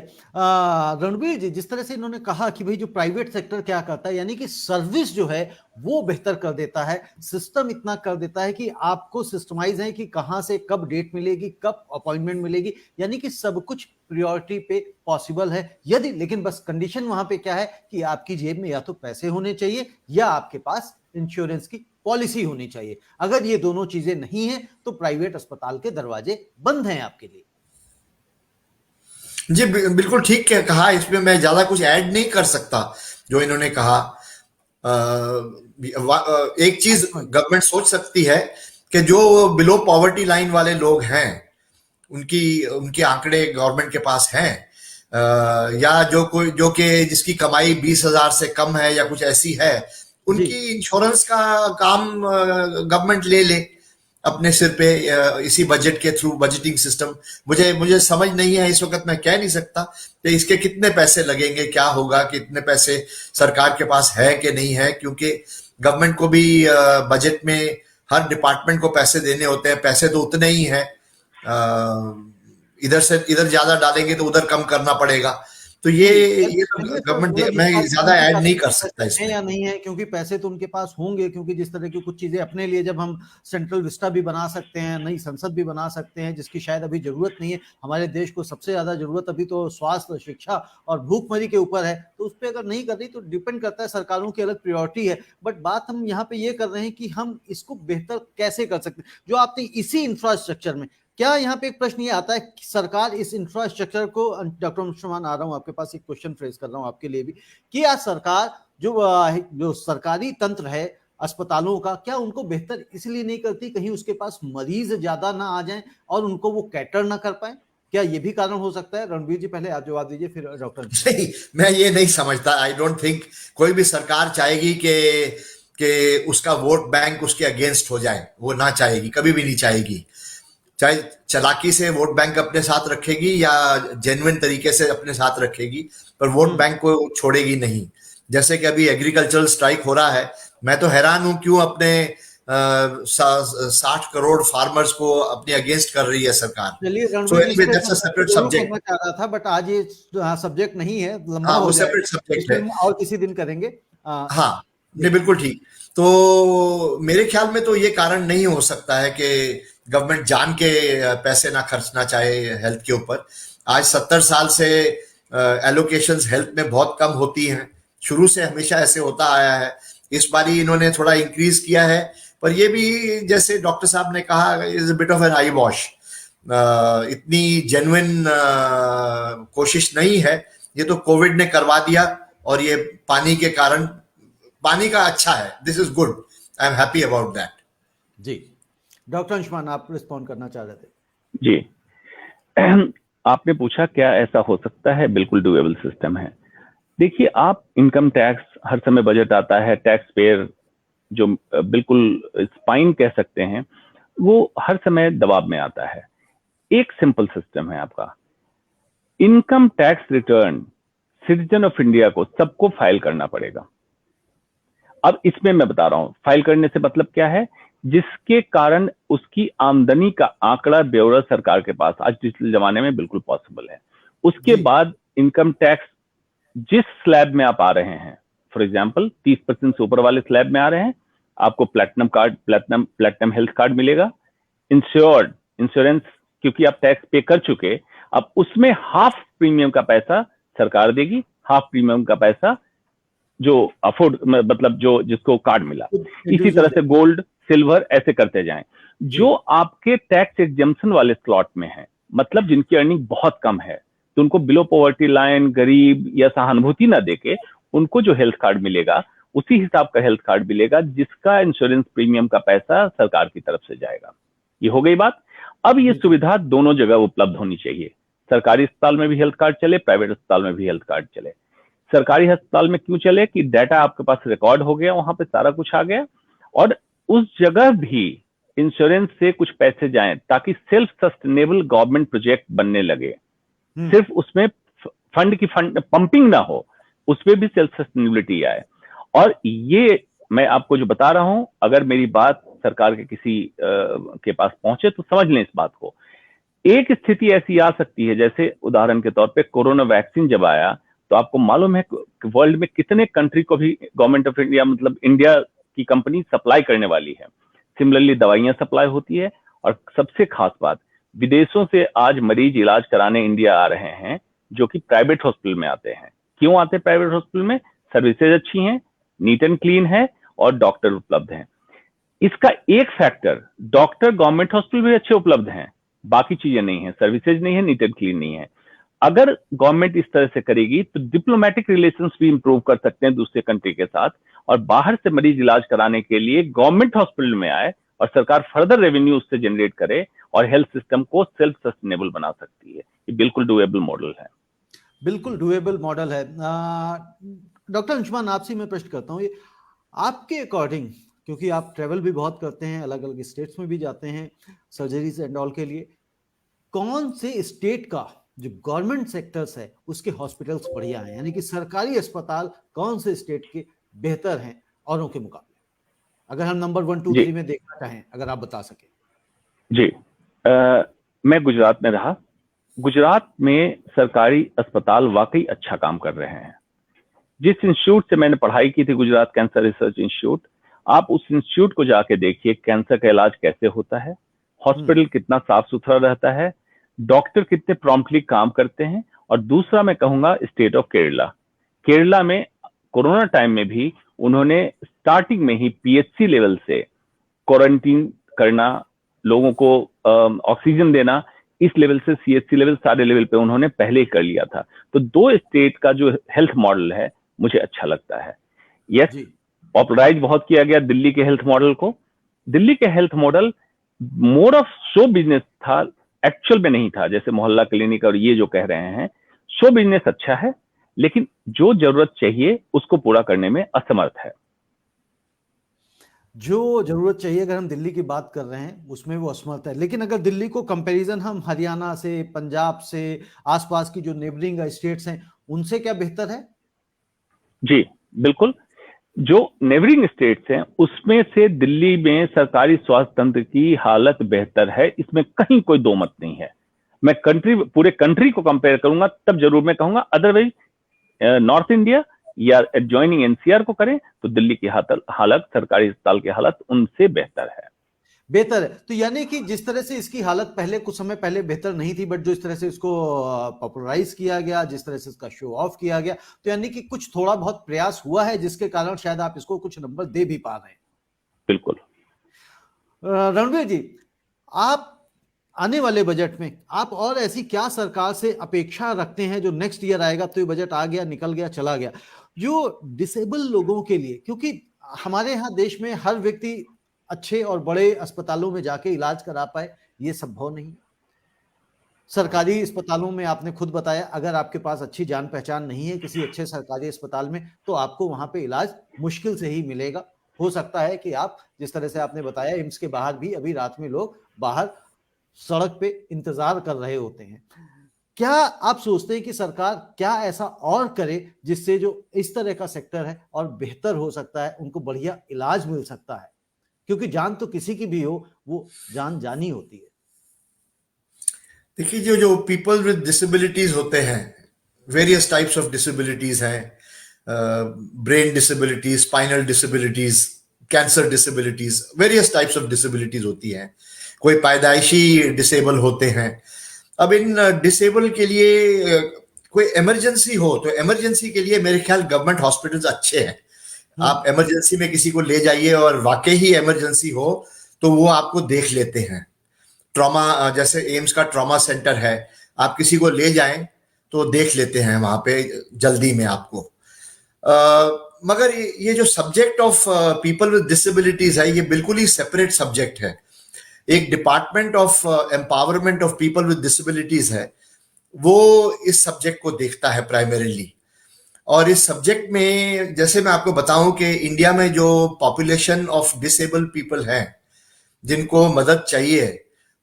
रणवीर जी, जिस तरह से इन्होंने कहा कि भाई जो प्राइवेट सेक्टर क्या करता है, यानी कि सर्विस जो है वो बेहतर कर देता है, सिस्टम इतना कर देता है कि आपको सिस्टमाइज है कि कहां से कब डेट मिलेगी, कब अपॉइंटमेंट मिलेगी, यानी कि सब कुछ प्रायोरिटी पे पॉसिबल है। यदि लेकिन बस कंडीशन वहां पे क्या है कि आपकी जेब में या तो पैसे होने चाहिए या आपके पास इंश्योरेंस की पॉलिसी होनी चाहिए। अगर ये दोनों चीजें नहीं है तो प्राइवेट अस्पताल के दरवाजे बंद हैं आपके लिए। जी बिल्कुल ठीक कहा, इसमें मैं ज्यादा कुछ ऐड नहीं कर सकता जो इन्होंने कहा। एक चीज गवर्नमेंट सोच सकती है कि जो बिलो पॉवर्टी लाइन वाले लोग हैं उनके आंकड़े गवर्नमेंट के पास हैं, या जो कि जिसकी कमाई 20,000 से कम है या कुछ ऐसी है, उनकी इंश्योरेंस का काम गवर्नमेंट ले ले अपने सिर पे, इसी बजट के थ्रू, बजटिंग सिस्टम। मुझे समझ नहीं है इस वक्त, मैं कह नहीं सकता कि इसके कितने पैसे लगेंगे, क्या होगा, कितने पैसे सरकार के पास है कि नहीं है, क्योंकि गवर्नमेंट को भी बजट में हर डिपार्टमेंट को पैसे देने होते हैं। पैसे तो उतने ही हैं, इधर ज्यादा डालेंगे तो उधर कम करना पड़ेगा। तो ये तो गवर्नमेंट, मैं ज्यादा ऐड नहीं कर सकता इसमें, या नहीं है, क्योंकि पैसे तो उनके पास होंगे, क्योंकि जिस तरह की कुछ चीजें अपने लिए, जब हम सेंट्रल विस्टा भी बना सकते हैं, नई संसद भी बना सकते हैं, जिसकी शायद अभी जरूरत नहीं है। हमारे देश को सबसे ज्यादा जरूरत अभी तो स्वास्थ्य, शिक्षा और भूखमरी के ऊपर है, तो उस पर अगर नहीं कर रही तो डिपेंड करता है, सरकारों की अलग प्रायोरिटी है। बट बात हम यहाँ पे ये कर रहे हैं कि हम इसको बेहतर कैसे कर सकते हैं, जो आपने इसी इंफ्रास्ट्रक्चर में, क्या यहाँ पे एक प्रश्न ये आता है कि सरकार इस इंफ्रास्ट्रक्चर को, डॉक्टर अंशुमान आ रहा हूं आपके पास, एक क्वेश्चन फ्रेज कर रहा हूं आपके लिए भी, कि आज सरकार जो सरकारी तंत्र है अस्पतालों का, क्या उनको बेहतर इसलिए नहीं करती कहीं उसके पास मरीज ज्यादा ना आ जाएं और उनको वो कैटर ना कर पाए? क्या ये भी कारण हो सकता है? रणवीर जी पहले आप जवाब दीजिए, फिर डॉक्टर। नहीं, मैं ये नहीं समझता। आई डोंट थिंक कोई भी सरकार चाहेगी कि उसका वोट बैंक उसके अगेंस्ट हो जाए, वो ना चाहेगी, कभी भी नहीं चाहेगी। चाहे चालाकी से वोट बैंक अपने साथ रखेगी या जेन्युइन तरीके से अपने साथ रखेगी, पर वोट बैंक को छोड़ेगी नहीं। जैसे कि अभी एग्रीकल्चरल स्ट्राइक हो रहा है, मैं तो हैरान हूं क्यों अपने 60 करोड़ फार्मर्स को अपने अगेंस्ट कर रही है सरकार। चलिए सेपरेट सब्जेक्ट चाह रहा था, बट आज ये सब्जेक्ट नहीं है, लंबा हाँ, हो वो जाएगा, सेपरेट सब्जेक्ट है और किसी दिन करेंगे। हाँ नहीं, बिल्कुल ठीक। तो मेरे ख्याल में तो ये कारण नहीं हो सकता है कि गवर्नमेंट जान के पैसे ना खर्चना चाहे हेल्थ के ऊपर। आज 70 साल से एलोकेशंस हेल्थ में बहुत कम होती हैं, शुरू से हमेशा ऐसे होता आया है। इस बारी इन्होंने थोड़ा इंक्रीज किया है, पर ये भी जैसे डॉक्टर साहब ने कहा, is a bit of an eye wash. इतनी जेन्युइन कोशिश नहीं है, ये तो कोविड ने करवा दिया, और ये पानी के कारण, पानी का अच्छा है, this is good, I am happy about that. जी डॉक्टर अंशुमान, आप रिस्पॉन्ड करना चाह रहे थे? जी, आपने पूछा क्या ऐसा हो सकता है, बिल्कुल डुएबल सिस्टम है। देखिए, आप इनकम टैक्स, हर समय बजट आता है, टैक्स पेयर जो बिल्कुल स्पाइन कह सकते हैं, वो हर समय दबाव में आता है। एक सिंपल सिस्टम है आपका, income tax return citizen of India को सबको फाइल करना पड़ेगा। अब इसमें मैं बता रहा हूं, फाइल करने से मतलब क्या है, जिसके कारण उसकी आमदनी का आंकड़ा, ब्यौरा सरकार के पास आज डिजिटल जमाने में बिल्कुल पॉसिबल है। उसके बाद इनकम टैक्स जिस स्लैब में आप आ रहे हैं, फॉर एग्जांपल 30% से ऊपर वाले स्लैब में आ रहे हैं, आपको platinum card, platinum health card मिलेगा। इंश्योरेंस, क्योंकि आप टैक्स पे कर चुके, अब उसमें हाफ प्रीमियम का पैसा सरकार देगी, हाफ प्रीमियम का पैसा जो अफोर्ड मतलब जो जिसको कार्ड मिला, इसी तरह से गोल्ड सिल्वर ऐसे करते जाएं। जो आपके टैक्स एग्जम्पशन वाले स्लॉट में है, मतलब जिनकी अर्निंग बहुत कम है, तो उनको बिलो पॉवर्टी लाइन, गरीब या सहानुभूति ना देके उनको जो हेल्थ कार्ड मिलेगा उसी हिसाब का हेल्थ कार्ड मिलेगा जिसका इंश्योरेंस प्रीमियम का पैसा सरकार की तरफ से जाएगा। ये हो गई बात। अब ये सुविधा दोनों जगह उपलब्ध होनी चाहिए, सरकारी अस्पताल में भी हेल्थ कार्ड चले, प्राइवेट अस्पताल में भी हेल्थ कार्ड चले। सरकारी अस्पताल में क्यों चले कि डाटा आपके पास रिकॉर्ड हो गया, वहां पे सारा कुछ आ गया, और उस जगह भी इंश्योरेंस से कुछ पैसे जाएं ताकि सेल्फ सस्टेनेबल गवर्नमेंट प्रोजेक्ट बनने लगे। सिर्फ उसमें फंड की पंपिंग ना हो, उसमें भी सेल्फ सस्टेनेबिलिटी आए। और ये मैं आपको जो बता रहा हूं, अगर मेरी बात सरकार के किसी के पास पहुंचे तो समझ लें इस बात को। एक स्थिति ऐसी आ सकती है, जैसे उदाहरण के तौर पे कोरोना वैक्सीन जब आया तो आपको मालूम है वर्ल्ड में कितने कंट्री को भी गवर्नमेंट ऑफ इंडिया मतलब इंडिया की कंपनी सप्लाई करने वाली है। सिमिलरली दवाइयां सप्लाई होती है, और सबसे खास बात, विदेशों से आज मरीज इलाज कराने इंडिया आ रहे हैं जो कि प्राइवेट हॉस्पिटल में आते हैं। क्यों आते हैं प्राइवेट हॉस्पिटल में? सर्विसेज अच्छी हैं, नीट एंड क्लीन है, और डॉक्टर उपलब्ध हैं। इसका एक फैक्टर, डॉक्टर गवर्नमेंट हॉस्पिटल भी अच्छे उपलब्ध हैं, बाकी चीजें नहीं है, सर्विसेज नहीं है, नीट एंड क्लीन नहीं है। अगर गवर्नमेंट इस तरह से करेगी तो डिप्लोमेटिक रिलेशंस भी इंप्रूव कर सकते हैं दूसरे कंट्री के साथ, और बाहर से मरीज इलाज कराने के लिए गवर्नमेंट हॉस्पिटल में आए और सरकार फर्दर रेवेन्यू उससे जनरेट करे और हेल्थ सिस्टम को सेल्फ सस्टेनेबल बना सकती है। ये बिल्कुल डुएबल मॉडल है। बिल्कुल डुएबल मॉडल है। डॉक्टर अंशुमान, आपसे मैं प्रश्न करता हूँ, ये आपके अकॉर्डिंग, क्योंकि आप ट्रेवल भी बहुत करते हैं, अलग अलग स्टेट्स में भी जाते हैं सर्जरीज एंड ऑल के लिए, कौन से स्टेट का जो गवर्नमेंट सेक्टर्स है उसके हॉस्पिटल्स बढ़िया हैं, यानी कि सरकारी अस्पताल कौन से स्टेट के बेहतर हैं औरों के मुकाबले? अगर हम नंबर 1, 2, 3 में देखना चाहें, अगर आप बता सके। जी, मैं गुजरात में रहा। गुजरात में सरकारी अस्पताल वाकई अच्छा काम कर रहे हैं। जिस इंस्टीट्यूट से मैंने पढ़ाई की थी, गुजरात कैंसर रिसर्च इंस्टीट्यूट, आप उस इंस्टीट्यूट को जाके देखिए कैंसर का इलाज कैसे होता है, हॉस्पिटल कितना साफ सुथरा रहता है, डॉक्टर कितने प्रॉम्प्टली काम करते हैं। और दूसरा मैं कहूंगा स्टेट ऑफ केरला। केरला में कोरोना टाइम में भी उन्होंने स्टार्टिंग में ही पीएचसी लेवल से क्वारंटीन करना, लोगों को ऑक्सीजन देना, इस लेवल से सीएचसी लेवल, सारे लेवल पे उन्होंने पहले ही कर लिया था। तो दो स्टेट का जो हेल्थ मॉडल है मुझे अच्छा लगता है। यस, पॉपुलराइज बहुत किया गया दिल्ली के हेल्थ मॉडल को। दिल्ली के health model more of show business था, एक्चुअल में नहीं था, जैसे मोहल्ला क्लिनिक और ये जो कह रहे हैं। शो बिजनेस अच्छा है, लेकिन जो जरूरत चाहिए उसको पूरा करने में असमर्थ है। जो जरूरत चाहिए, अगर हम दिल्ली की बात कर रहे हैं, उसमें वो असमर्थ है। लेकिन अगर दिल्ली को कंपैरिजन हम हरियाणा से, पंजाब से, आसपास की जो नेबरिंग स्टेट्स हैं, उनसे क्या बेहतर है? जी बिल्कुल, जो नेबरिंग स्टेट्स हैं उसमें से दिल्ली में सरकारी स्वास्थ्य तंत्र की हालत बेहतर है, इसमें कहीं कोई दो मत नहीं है। मैं पूरे कंट्री को कंपेयर करूंगा तब जरूर मैं कहूंगा, अदरवाइज नॉर्थ इंडिया या एडजॉइनिंग एनसीआर को करें तो दिल्ली की हालत, सरकारी अस्पताल की हालत उनसे बेहतर है। बेहतर है। तो यानी कि जिस तरह से इसकी हालत पहले कुछ समय पहले बेहतर नहीं थी, बट जो इस तरह से इसको पॉपुलराइज किया गया, जिस तरह से इसका शो ऑफ किया गया, तो यानी कि कुछ थोड़ा बहुत प्रयास हुआ है जिसके कारण शायद आप इसको कुछ नंबर दे भी पा रहे हैं। बिल्कुल। रणवीर जी, आप आने वाले बजट में आप और ऐसी क्या सरकार से अपेक्षा रखते हैं जो नेक्स्ट ईयर आएगा? तो ये बजट आ गया, निकल गया, चला गया, जो डिसेबल लोगों के लिए, क्योंकि हमारे यहाँ देश में हर व्यक्ति अच्छे और बड़े अस्पतालों में जाके इलाज करा पाए, ये संभव नहीं। सरकारी अस्पतालों में आपने खुद बताया, अगर आपके पास अच्छी जान पहचान नहीं है किसी अच्छे सरकारी अस्पताल में, तो आपको वहां पे इलाज मुश्किल से ही मिलेगा। हो सकता है कि आप, जिस तरह से आपने बताया, एम्स के बाहर भी अभी रात में लोग बाहर सड़क पे इंतजार कर रहे होते हैं। क्या आप सोचते हैं कि सरकार क्या ऐसा और करे जिससे जो इस तरह का सेक्टर है और बेहतर हो सकता है, उनको बढ़िया इलाज मिल सकता है? क्योंकि जान तो किसी की भी हो, वो जान जानी होती है। देखिए, जो पीपल विद डिसेबिलिटीज होते हैं, वेरियस टाइप्स ऑफ डिसेबिलिटीज हैं, brain disabilities, spinal disabilities, cancer disabilities, various types of disabilities होती हैं। कोई पैदाइशी डिसेबल होते हैं। अब इन डिसेबल के लिए कोई इमरजेंसी हो तो इमरजेंसी के लिए मेरे ख्याल गवर्नमेंट हॉस्पिटल्स अच्छे हैं। आप इमरजेंसी में किसी को ले जाइए और वाकई ही इमरजेंसी हो तो वो आपको देख लेते हैं। ट्रॉमा, जैसे एम्स का ट्रॉमा सेंटर है, आप किसी को ले जाएं तो देख लेते हैं वहां पे जल्दी में आपको। मगर ये जो subject of people with disabilities है, ये बिल्कुल ही सेपरेट सब्जेक्ट है। एक department of empowerment of people with disabilities है, वो इस सब्जेक्ट को देखता है प्राइमरीली। और इस सब्जेक्ट में जैसे मैं आपको बताऊं कि इंडिया में जो पॉपुलेशन ऑफ डिसेबल्ड पीपल हैं जिनको मदद चाहिए,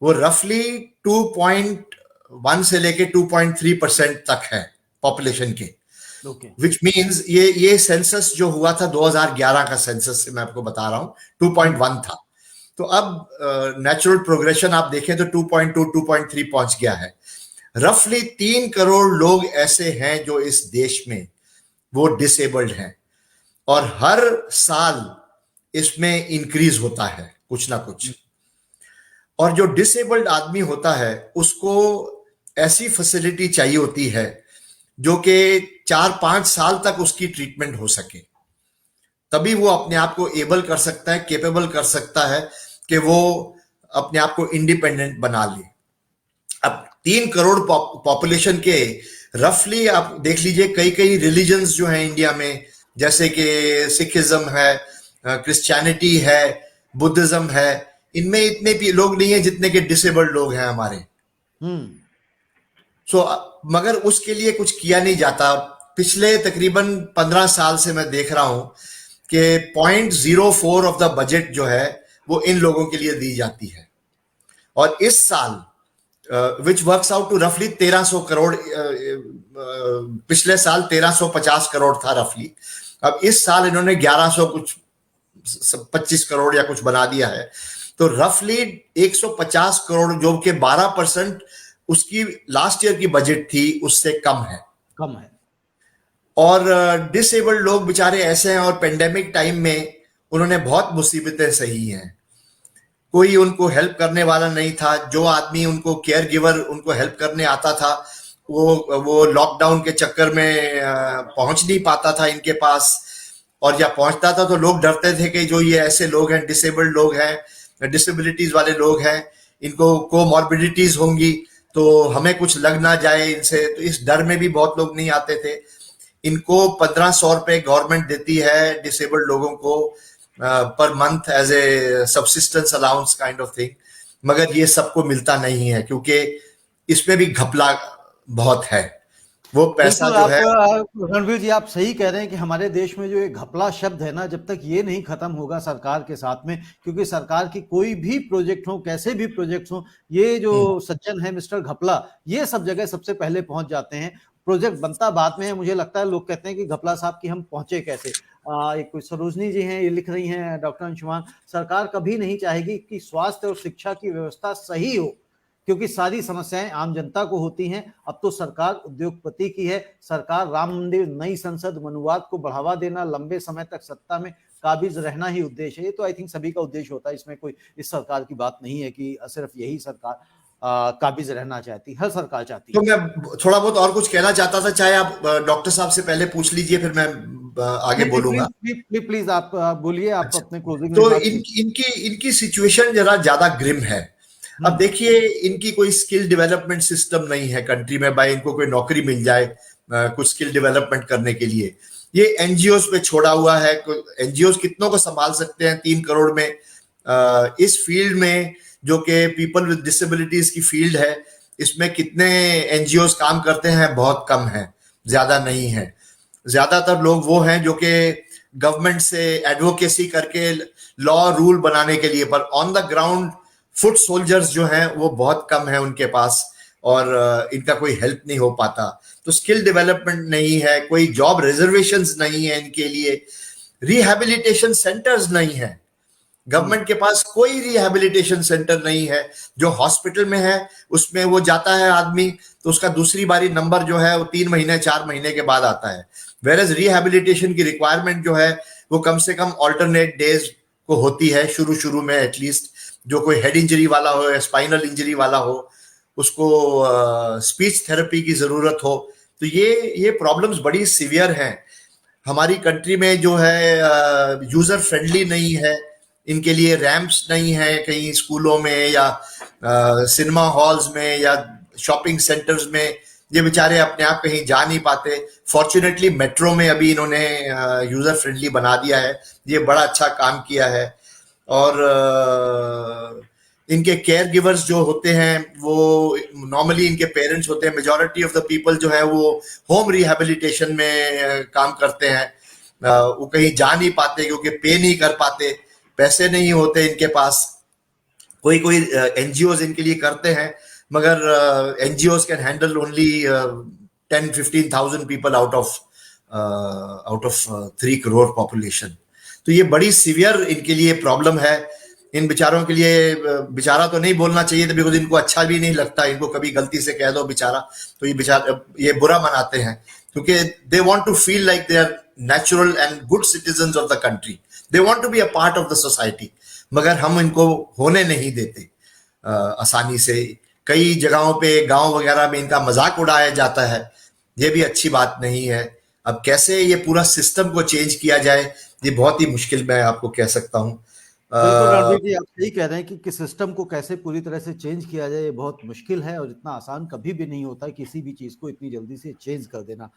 वो रफली 2.1 से लेके 2.3% तक है पॉपुलेशन के। विच मीन्स ये सेंसस जो हुआ था 2011 का सेंसस से मैं आपको बता रहा हूं, 2.1 था। तो अब नेचुरल प्रोग्रेशन आप देखें तो 2.2 2.3 पहुंच गया है। रफली 3 करोड़ लोग ऐसे हैं जो इस देश में वो डिसेबल्ड हैं, और हर साल इसमें इंक्रीज होता है कुछ ना कुछ। और जो डिसेबल्ड आदमी होता है उसको ऐसी फैसिलिटी चाहिए होती है जो कि 4-5 साल तक उसकी ट्रीटमेंट हो सके, तभी वो अपने आप को एबल कर सकता है, केपेबल कर सकता है कि वो अपने आप को इंडिपेंडेंट बना ले। अब 3 करोड़ पॉपुलेशन के रफली आप देख लीजिए, कई कई रिलीजन्स जो हैं इंडिया में, जैसे कि सिखिज्म है, क्रिश्चियनिटी है, बुद्धिज्म है, इनमें इतने भी लोग नहीं है जितने के डिसेबल्ड लोग हैं हमारे। मगर उसके लिए कुछ किया नहीं जाता। पिछले तकरीबन 15 साल से मैं देख रहा हूं कि 0.04 ऑफ द बजट जो है वो इन लोगों के लिए दी जाती है। और इस साल विच वर्क्स आउट टू रफली 1300 करोड़, पिछले साल 1350 करोड़ था रफली। अब इस साल इन्होंने 1100 कुछ 25 करोड़ या कुछ बना दिया है, तो रफली 150 करोड़, जो कि 12% उसकी लास्ट ईयर की बजट थी उससे कम है। और डिसेबल्ड लोग बेचारे ऐसे हैं, और पेंडेमिक टाइम में उन्होंने बहुत मुसीबतें सही हैं। कोई उनको हेल्प करने वाला नहीं था। जो आदमी उनको केयर गिवर उनको हेल्प करने आता था, वो लॉकडाउन के चक्कर में पहुंच नहीं पाता था इनके पास, और जब पहुंचता था तो लोग डरते थे कि जो ये ऐसे लोग हैं, डिसेबल्ड लोग हैं, डिसेबिलिटीज वाले लोग हैं, इनको कोमॉर्बिडिटीज होंगी तो हमें कुछ लग ना जाए इनसे। तो इस डर में भी बहुत लोग नहीं आते थे। इनको 1500 रुपए गवर्नमेंट देती है डिसेबल्ड लोगों को per month as a subsistence allowance kind of thing, मगर ये सबको मिलता नहीं है क्योंकि इसमें भी घपला बहुत है। वो पैसा जो है, रणवीर जी आप सही कह रहे हैं कि हमारे देश में जो ये घपला शब्द है ना, जब तक ये नहीं खत्म होगा सरकार के साथ में, क्योंकि सरकार की कोई भी प्रोजेक्ट हो, कैसे भी प्रोजेक्ट हो, ये जो सज्जन है मिस्टर घपला, ये सब जगह सबसे पहले पहुंच जाते हैं। प्रोजेक्ट बनता बाद में है। मुझे लगता है लोग कहते हैं कि घपला साहब की हम पहुंचे कैसे। एक कोई सरोजनी जी हैं, ये लिख रही हैं, डॉक्टर अंशुमान, सरकार कभी नहीं चाहेगी कि स्वास्थ्य और शिक्षा की व्यवस्था सही हो, क्योंकि सारी समस्याएं आम जनता को होती हैं। अब तो सरकार उद्योगपति की है। सरकार राम मंदिर, नई संसद, मनुवाद को बढ़ावा देना, लंबे समय तक सत्ता में काबिज रहना ही उद्देश्य है। ये तो आई थिंक सभी का उद्देश्य होता है। इसमें कोई इस सरकार की बात नहीं है कि सिर्फ यही सरकार काबिज रहना चाहती, हर सरकार चाहती है। तो मैं थोड़ा बहुत और कुछ कहना चाहता था, चाहे आप डॉक्टर साहब से पहले पूछ लीजिए, फिर मैं आगे बोलूंगा। प्लीज आप बोलिए, आप अपने क्लोजिंग। तो इनकी सिचुएशन जरा ज्यादा ग्रिम है। अब देखिए, इनकी कोई स्किल डेवलपमेंट सिस्टम नहीं है कंट्री में, भाई इनको कोई नौकरी मिल जाए कुछ स्किल डेवलपमेंट करने के लिए। ये एनजीओस पे छोड़ा हुआ है। एनजीओस कितनों को संभाल सकते हैं 3 करोड़ में। इस फील्ड में जो कि पीपल विद डिसेबिलिटीज की फील्ड है, इसमें कितने एनजीओस काम करते हैं? बहुत कम है, ज्यादा नहीं है। ज्यादातर लोग वो हैं जो कि गवर्नमेंट से एडवोकेसी करके लॉ रूल बनाने के लिए, पर on the ground foot soldiers जो हैं वो बहुत कम है उनके पास, और इनका कोई हेल्प नहीं हो पाता। तो स्किल डेवलपमेंट नहीं है, कोई जॉब रिजर्वेशंस नहीं है इनके लिए, रिहैबिलिटेशन सेंटर्स नहीं है। गवर्नमेंट के पास कोई रिहैबिलिटेशन सेंटर नहीं है। जो हॉस्पिटल में है उसमें वो जाता है आदमी, तो उसका दूसरी बारी नंबर जो है वो 3 महीने 4 महीने के बाद आता है। वेरएज रिहैबिलिटेशन की रिक्वायरमेंट जो है वो कम से कम ऑल्टरनेट डेज को होती है, शुरू में एटलीस्ट। जो कोई हेड इंजरी वाला हो या स्पाइनल इंजरी वाला हो, उसको स्पीच थेरेपी की जरूरत हो, तो ये प्रॉब्लम्स बड़ी सीवियर हैं हमारी कंट्री में। जो है यूजर फ्रेंडली नहीं है, इनके लिए रैंप्स नहीं है कहीं स्कूलों में या सिनेमा हॉल्स में या शॉपिंग सेंटर्स में, ये बेचारे अपने आप कहीं जा नहीं पाते। फॉर्चुनेटली मेट्रो में अभी इन्होंने यूजर फ्रेंडली बना दिया है, ये बड़ा अच्छा काम किया है। और इनके केयर गिवर्स जो होते हैं वो नॉर्मली इनके पेरेंट्स होते हैं। मेजॉरिटी ऑफ द पीपल जो है वो होम रिहेबिलिटेशन में काम करते हैं, वो कहीं जा नहीं पाते क्योंकि पे नहीं कर पाते, पैसे नहीं होते इनके पास। कोई कोई एनजीओज इनके लिए करते हैं, मगर NGOs can handle only 10-15,000 people out of 3 crore population. तो ये बड़ी सीवियर इनके लिए प्रॉब्लम है। इन बेचारों के लिए बेचारा तो नहीं बोलना चाहिए था, बिकॉज इनको अच्छा भी नहीं लगता, इनको कभी गलती से कह दो बेचारा तो ये बुरा मनाते हैं, क्योंकि they want to feel like they are natural and good citizens of the country, they want to be a part of the society, मगर हम इनको होने नहीं देते आसानी से। कई जगहों पे गांव वगैरह में इनका मजाक उड़ाया जाता है, ये भी अच्छी बात नहीं है। अब कैसे ये पूरा सिस्टम को चेंज किया जाए, ये बहुत ही मुश्किल मैं आपको कह सकता हूँ। बिल्कुल रणवीर जी, आप सही कह रहे हैं कि सिस्टम को कैसे पूरी तरह से चेंज किया जाए, ये बहुत मुश्किल है और इतना आसान कभी भी नहीं होता है किसी भी चीज को इतनी जल्दी से चेंज कर देना।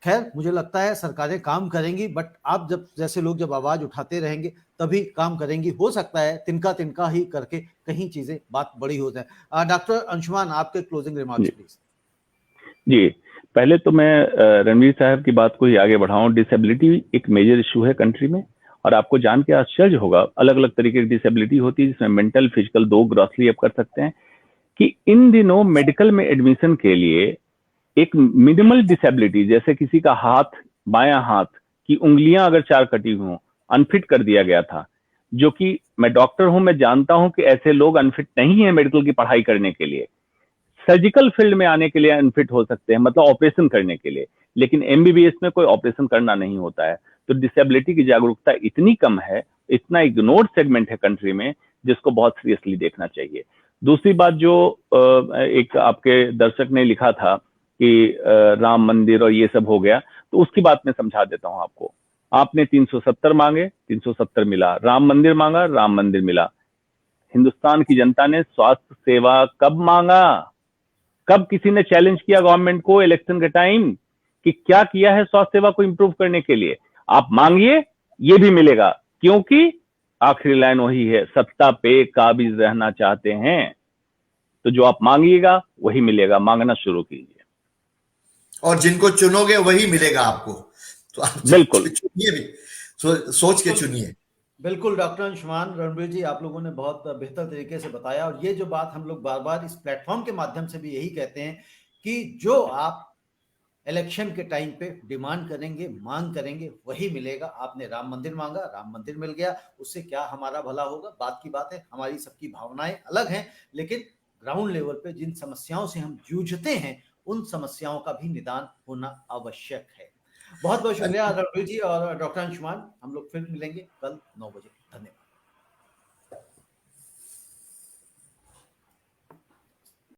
खैर, मुझे लगता है सरकारें काम करेंगी, बट आप जब जैसे लोग जब आवाज उठाते रहेंगे तभी काम करेंगी। हो सकता है तिनका तिनका ही करके कहीं चीजें बात बड़ी हो जाए। डॉक्टर अंशुमान, आपके क्लोजिंग रिमार्क्स प्लीज। जी, पहले तो मैं रणवीर साहब की बात को ही आगे बढ़ाऊं। डिसेबिलिटी एक मेजर इशू है कंट्री में, और आपको जान के आश्चर्य होगा, अलग अलग तरीके की डिसेबिलिटी होती है जिसमें मेंटल फिजिकल दो ग्रॉसली आप कर सकते हैं, कि इन दिनों मेडिकल में एडमिशन के लिए एक मिनिमल डिसेबिलिटी, जैसे किसी का हाथ, बायां हाथ की उंगलियां अगर 4 कटी हुई, अनफिट कर दिया गया था। जो कि मैं डॉक्टर हूं, मैं जानता हूं कि ऐसे लोग अनफिट नहीं है मेडिकल की पढ़ाई करने के लिए, सर्जिकल फील्ड में आने के लिए अनफिट हो सकते हैं, मतलब ऑपरेशन करने के लिए, लेकिन एमबीबीएस में कोई ऑपरेशन करना नहीं होता है। तो डिसेबिलिटी की जागरूकता इतनी कम है, इतना इग्नोर्ड सेगमेंट है कंट्री में, जिसको बहुत सीरियसली देखना चाहिए। दूसरी बात, जो एक आपके दर्शक ने लिखा था कि राम मंदिर और ये सब हो गया, तो उसकी बात मैं समझा देता हूं आपको। आपने 370 मांगे, 370 मिला। राम मंदिर मांगा, राम मंदिर मिला। हिंदुस्तान की जनता ने स्वास्थ्य सेवा कब मांगा? कब किसी ने चैलेंज किया गवर्नमेंट को इलेक्शन के टाइम कि क्या किया है स्वास्थ्य सेवा को इंप्रूव करने के लिए? आप मांगिए, ये भी मिलेगा, क्योंकि आखिरी लाइन वही है, सत्ता पे काबिज रहना चाहते हैं तो जो आप मांगिएगा वही मिलेगा। मांगना शुरू कीजिए, और जिनको चुनोगे वही मिलेगा आपको। तो आप बिल्कुल चुनिए भी, सोच के चुनिए। बिल्कुल डॉक्टर अंशुमान, रणवीर जी, आप लोगों ने बहुत बेहतर तरीके से बताया। और ये जो बात हम लोग बार बार इस प्लेटफॉर्म के माध्यम से भी यही कहते हैं कि जो आप इलेक्शन के टाइम पे डिमांड करेंगे, मांग करेंगे, वही मिलेगा। आपने राम मंदिर मांगा, राम मंदिर मिल गया, उससे क्या हमारा भला होगा? बात की बात है, हमारी सबकी भावनाएं अलग हैं, लेकिन ग्राउंड लेवल पे जिन समस्याओं से हम जूझते हैं, उन समस्याओं का भी निदान होना आवश्यक है। बहुत बहुत शुक्रिया रणवीर जी और डॉक्टर अंशुमान। हम लोग फिर मिलेंगे कल 9 बजे। धन्यवाद।